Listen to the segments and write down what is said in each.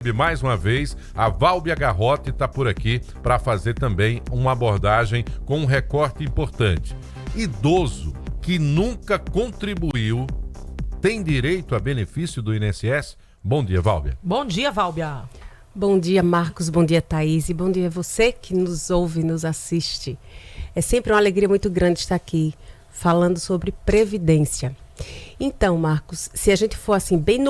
Mais uma vez, a Válbia Garrote está por aqui para fazer também uma abordagem com um recorte importante. Idoso que nunca contribuiu tem direito a benefício do INSS? Bom dia, Válbia. Bom dia, Válbia. Bom dia, Marcos. Bom dia, Thaís. E bom dia a você que nos ouve e nos assiste. É sempre uma alegria muito grande estar aqui falando sobre previdência. Então, Marcos, se a gente for assim, bem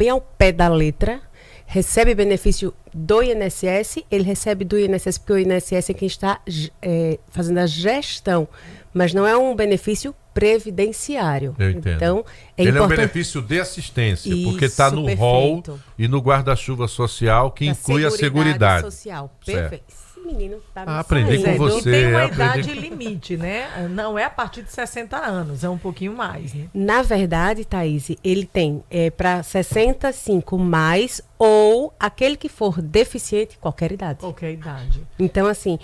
ao pé da letra, recebe benefício do INSS, ele recebe do INSS porque o INSS é quem está fazendo a gestão, mas não é um benefício previdenciário. Eu entendo. Então, ele é um benefício de assistência, porque está no rol e no guarda-chuva social, que inclui a Seguridade Social. Perfeito. Menino, tá aprendi com você. E tem uma idade limite, né? Não é a partir de 60 anos, é um pouquinho mais, né? Na verdade, Thaís, ele tem para 65 mais ou aquele que for deficiente, qualquer idade. Qualquer idade. Então, assim,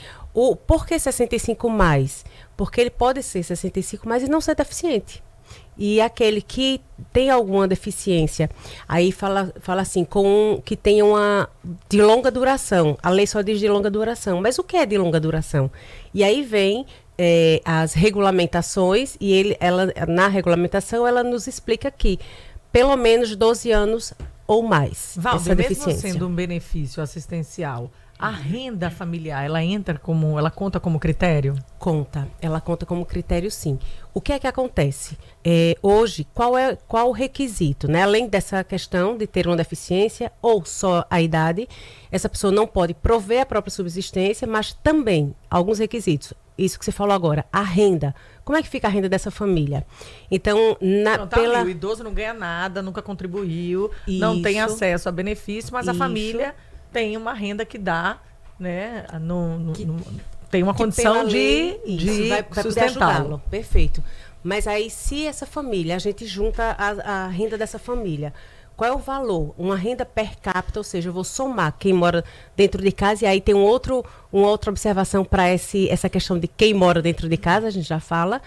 por que 65 mais? Porque ele pode ser 65 mais e não ser deficiente. E aquele que tem alguma deficiência, aí fala assim, que tenha uma de longa duração. A lei só diz de longa duração. Mas o que é de longa duração? E aí vem as regulamentações, e na regulamentação ela nos explica que pelo menos 12 anos ou mais. Válbia, mesmo sendo um benefício assistencial, a renda familiar, ela conta como critério? Ela conta como critério, sim. O que é que acontece? Hoje, qual o requisito, né? Além dessa questão de ter uma deficiência ou só a idade, essa pessoa não pode prover a própria subsistência, mas também alguns requisitos. Isso que você falou agora, a renda. Como é que fica a renda dessa família? Então, o idoso não ganha nada, nunca contribuiu, não tem acesso a benefício, mas a família tem uma renda que dá, né? Tem uma condição de sustentá-lo. Perfeito. Mas aí, se essa família, a gente junta a renda dessa família, qual é o valor? Uma renda per capita, ou seja, eu vou somar quem mora dentro de casa, e aí tem uma outra observação para essa questão de quem mora dentro de casa, a gente já fala.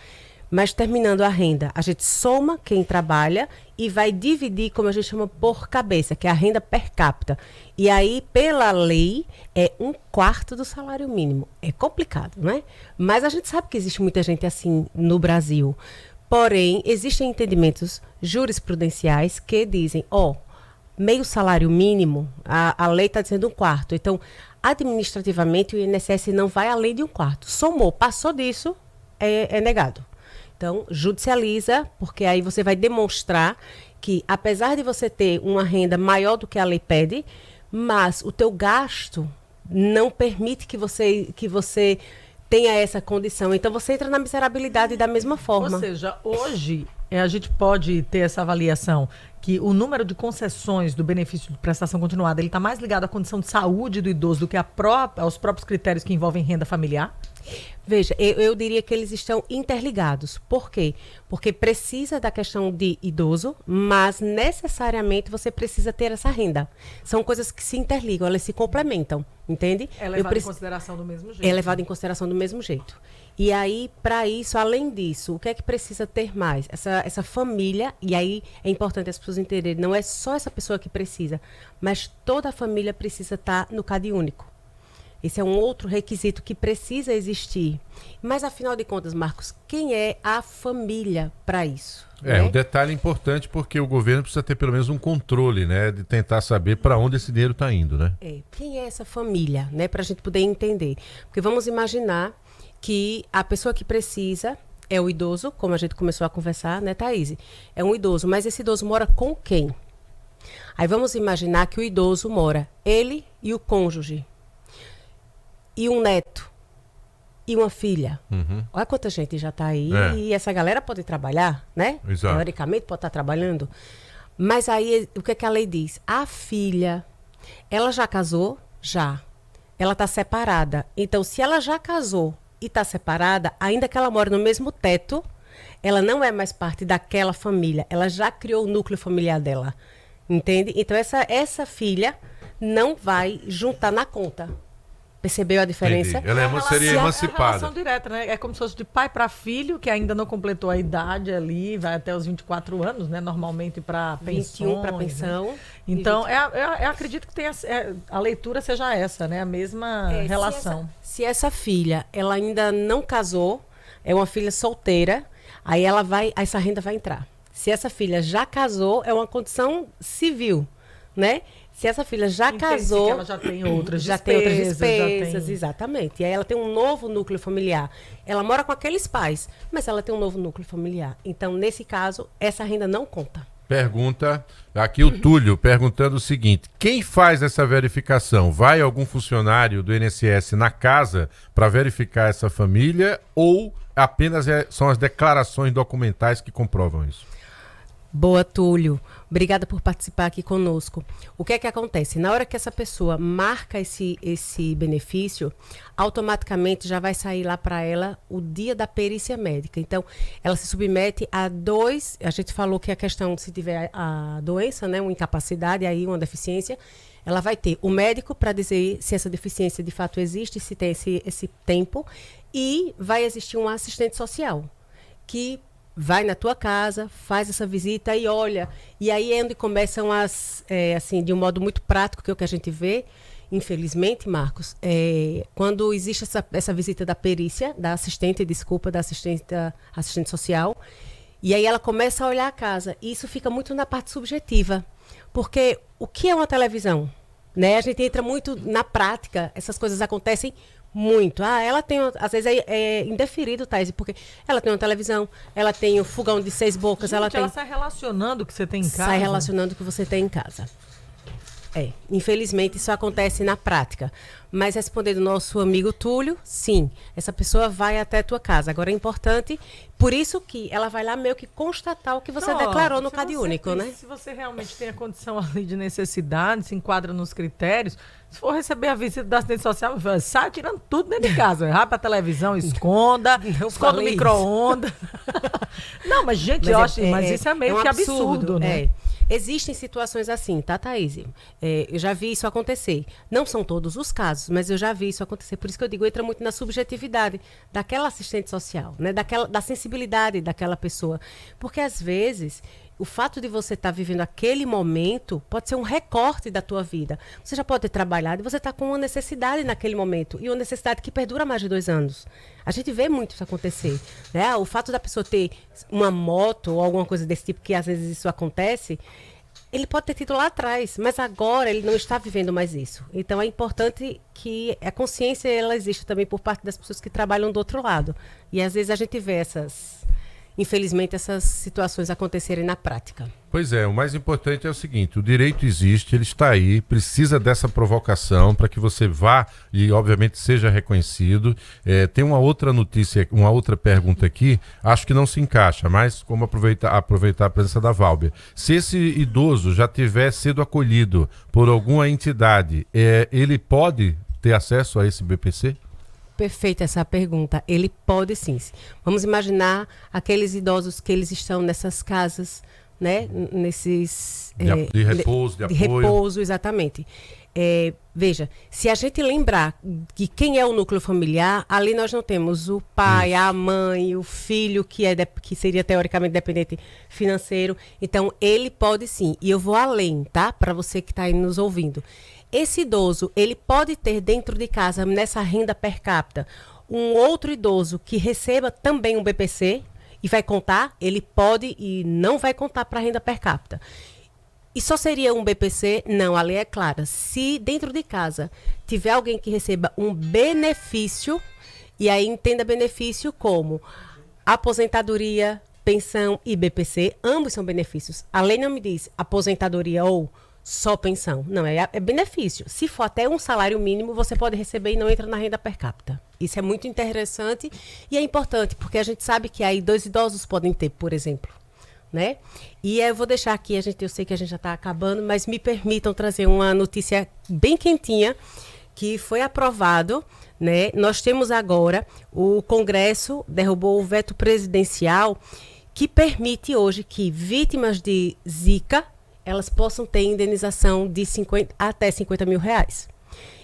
Mas terminando a renda, a gente soma quem trabalha e vai dividir, como a gente chama, por cabeça, que é a renda per capita. E aí, pela lei, é 1/4 do salário mínimo. É complicado, né? Mas a gente sabe que existe muita gente assim no Brasil. Porém, existem entendimentos jurisprudenciais que dizem, meio salário mínimo, a lei está dizendo 1/4. Então, administrativamente, o INSS não vai além de 1/4. Somou, passou disso, é negado. Então, judicializa, porque aí você vai demonstrar que, apesar de você ter uma renda maior do que a lei pede, mas o teu gasto não permite que você tenha essa condição. Então, você entra na miserabilidade da mesma forma. Ou seja, hoje a gente pode ter essa avaliação que o número de concessões do benefício de prestação continuada, ele está mais ligado à condição de saúde do idoso do que aos próprios critérios que envolvem renda familiar? Veja, eu diria que eles estão interligados. Por quê? Porque precisa da questão de idoso, mas necessariamente você precisa ter essa renda. São coisas que se interligam, elas se complementam, entende? É levado em consideração do mesmo jeito. É levado em consideração do mesmo jeito. E aí, para isso, além disso, o que é que precisa ter mais? Essa família, e aí é importante as pessoas entenderem, não é só essa pessoa que precisa, mas toda a família precisa estar no CadÚnico. Esse é um outro requisito que precisa existir. Mas, afinal de contas, Marcos, quem é a família para isso? Um detalhe importante, porque o governo precisa ter pelo menos um controle, né? De tentar saber para onde esse dinheiro está indo, né? Quem é essa família, né? Para a gente poder entender. Porque vamos imaginar que a pessoa que precisa é o idoso, como a gente começou a conversar, né, Thaís? É um idoso, mas esse idoso mora com quem? Aí vamos imaginar que o idoso mora, ele e o cônjuge. E um neto, e uma filha. Olha quanta gente já está aí, e essa galera pode trabalhar, né? Exato. Teoricamente pode estar trabalhando. Mas aí, o que é que a lei diz? A filha, ela já casou? Já. Ela está separada. Então, se ela já casou e está separada, ainda que ela mora no mesmo teto, ela não é mais parte daquela família. Ela já criou o núcleo familiar dela. Entende? Então, essa filha não vai juntar na conta. Percebeu a diferença? Entendi. Ela seria É emancipada. a relação direta, né? É como se fosse de pai para filho, que ainda não completou a idade ali, vai até os 24 anos, né? Normalmente para 21 para pensão. Né? Então, eu acredito que a leitura seja essa, né? A mesma relação. Se essa filha, ela ainda não casou, é uma filha solteira, aí essa renda vai entrar. Se essa filha já casou, é uma condição civil, né? Se essa filha já casou, que ela já tem outras despesas, exatamente. E aí ela tem um novo núcleo familiar. Ela mora com aqueles pais, mas ela tem um novo núcleo familiar. Então, nesse caso, essa renda não conta. Pergunta aqui o Túlio, perguntando o seguinte: quem faz essa verificação? Vai algum funcionário do INSS na casa para verificar essa família ou apenas são as declarações documentais que comprovam isso? Boa, Túlio. Obrigada por participar aqui conosco. O que é que acontece? Na hora que essa pessoa marca esse benefício, automaticamente já vai sair lá para ela o dia da perícia médica. Então, ela se submete a a gente falou que a questão, se tiver a doença, né, uma incapacidade, aí uma deficiência, ela vai ter o médico para dizer se essa deficiência de fato existe, se tem esse tempo, e vai existir um assistente social, que vai na tua casa, faz essa visita e olha. E aí é onde começam assim, de um modo muito prático, que é o que a gente vê, infelizmente, Marcos, quando existe essa visita da perícia, da assistente social, e aí ela começa a olhar a casa. E isso fica muito na parte subjetiva. Porque o que é uma televisão? Né? A gente entra muito na prática, essas coisas acontecem muito. Ela tem, às vezes é indeferido, Thaís, porque ela tem uma televisão, ela tem um fogão de 6 bocas, Gente, ela sai relacionando o que você tem em casa. Sai relacionando o que você tem em casa. Infelizmente isso acontece na prática. Mas respondendo ao nosso amigo Túlio, sim, essa pessoa vai até a tua casa. Agora é importante, por isso que ela vai lá meio que constatar o que você declarou no CadÚnico, né? Se você realmente tem a condição ali de necessidade, se enquadra nos critérios, se for receber a visita da assistente social, sai tirando tudo dentro de casa. Vai pra televisão, esconda o micro-ondas. Não, mas gente, mas isso é meio que absurdo, né? Existem situações assim, tá, Thaís? Eu já vi isso acontecer. Não são todos os casos, mas eu já vi isso acontecer. Por isso que eu digo, entra muito na subjetividade daquela assistente social, né? Da sensibilidade daquela pessoa. Porque, às vezes, o fato de você estar vivendo aquele momento pode ser um recorte da tua vida. Você já pode ter trabalhado e você está com uma necessidade naquele momento. E uma necessidade que perdura mais de 2 anos. A gente vê muito isso acontecer. Né? O fato da pessoa ter uma moto ou alguma coisa desse tipo, que às vezes isso acontece, ele pode ter tido lá atrás, mas agora ele não está vivendo mais isso. Então é importante que a consciência ela exista também por parte das pessoas que trabalham do outro lado. E às vezes a gente vê infelizmente, essas situações acontecerem na prática. Pois é, o mais importante é o seguinte: o direito existe, ele está aí, precisa dessa provocação para que você vá e, obviamente, seja reconhecido. Tem uma outra notícia, uma outra pergunta aqui, acho que não se encaixa, mas como aproveitar a presença da Válbia. Se esse idoso já tiver sido acolhido por alguma entidade, ele pode ter acesso a esse BPC? Perfeita essa pergunta. Ele pode sim. Vamos imaginar aqueles idosos que eles estão nessas casas, né? Nesses... de repouso, de apoio. De repouso, exatamente. Veja, se a gente lembrar que quem é o núcleo familiar, ali nós não temos o pai, a mãe, o filho, que seria teoricamente dependente financeiro. Então, ele pode sim. E eu vou além, tá? Para você que está aí nos ouvindo. Esse idoso, ele pode ter dentro de casa, nessa renda per capita, um outro idoso que receba também um BPC e vai contar, ele pode e não vai contar para a renda per capita. E só seria um BPC? Não, a lei é clara. Se dentro de casa tiver alguém que receba um benefício, e aí entenda benefício como aposentadoria, pensão e BPC, ambos são benefícios. A lei não me diz aposentadoria ou só pensão. Não, é benefício. Se for até um salário mínimo, você pode receber e não entra na renda per capita. Isso é muito interessante e é importante, porque a gente sabe que aí 2 idosos podem ter, por exemplo. Né? E eu vou deixar aqui, eu sei que a gente já está acabando, mas me permitam trazer uma notícia bem quentinha, que foi aprovado, né? Nós temos agora, o Congresso derrubou o veto presidencial, que permite hoje que vítimas de Zika elas possam ter indenização de até 50 mil reais.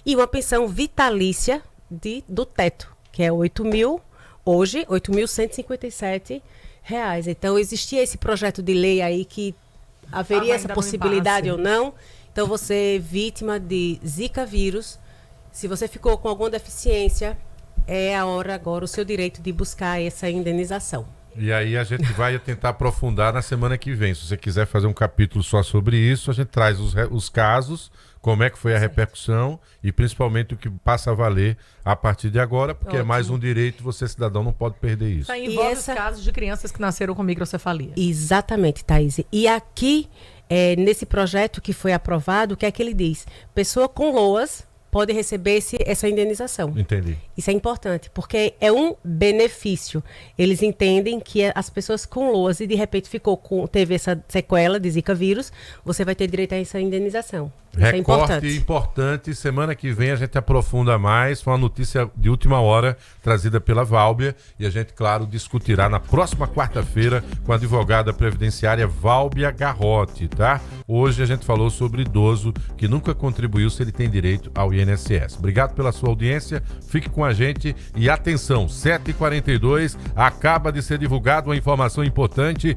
E uma pensão vitalícia do teto, que é 8.000, hoje, R$ 8.157. Então, existia esse projeto de lei aí que haveria essa possibilidade ou não. Então, você, vítima de Zika vírus, se você ficou com alguma deficiência, é a hora agora, o seu direito de buscar essa indenização. E aí a gente vai tentar aprofundar na semana que vem. Se você quiser fazer um capítulo só sobre isso, a gente traz os casos, como é que foi a repercussão e principalmente o que passa a valer a partir de agora, porque é mais um direito, você, cidadão, não pode perder isso. Isso aí envolve os casos de crianças que nasceram com microcefalia. Exatamente, Thaís. E aqui, nesse projeto que foi aprovado, o que é que ele diz? Pessoa com LOAS pode receber essa indenização. Entendi. Isso é importante, porque é um benefício. Eles entendem que as pessoas com LOAS e de repente teve essa sequela de Zika vírus, você vai ter direito a essa indenização. Isso é importante. Semana que vem a gente aprofunda mais. Foi uma notícia de última hora trazida pela Válbia e a gente, claro, discutirá na próxima quarta-feira com a advogada previdenciária Válbia Garrote, tá? Hoje a gente falou sobre idoso que nunca contribuiu se ele tem direito ao INSS. Obrigado pela sua audiência. Fique com a gente e atenção, 7h42, acaba de ser divulgada uma informação importante.